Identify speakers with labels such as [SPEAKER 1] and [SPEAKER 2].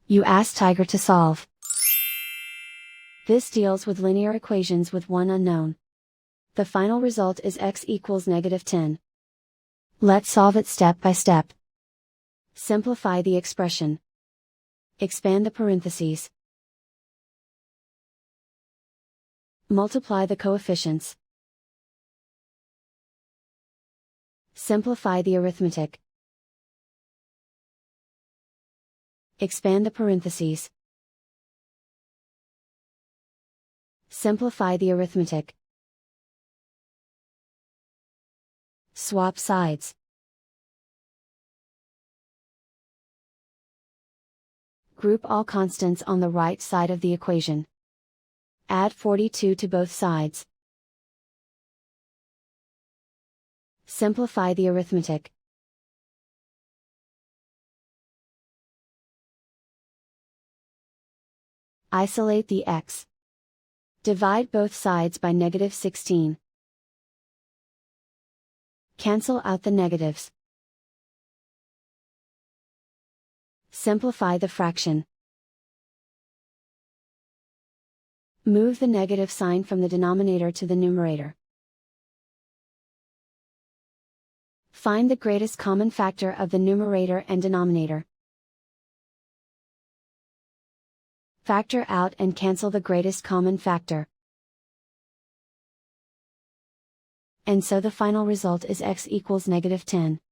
[SPEAKER 1] You ask Tiger to solve. This deals with linear equations with one unknown. The final result is x equals -10. Let's solve it step by step. Simplify the expression. Expand the parentheses. Multiply the coefficients. Simplify the arithmetic. Expand the parentheses. Simplify the arithmetic. Swap sides. Group all constants on the right side of the equation. Add 42 to both sides. Simplify the arithmetic. Isolate the x. Divide both sides by -16. Cancel out the negatives. Simplify the fraction. Move the negative sign from the denominator to the numerator. Find the greatest common factor of the numerator and denominator. Factor out and cancel the greatest common factor. And so the final result is x equals -10.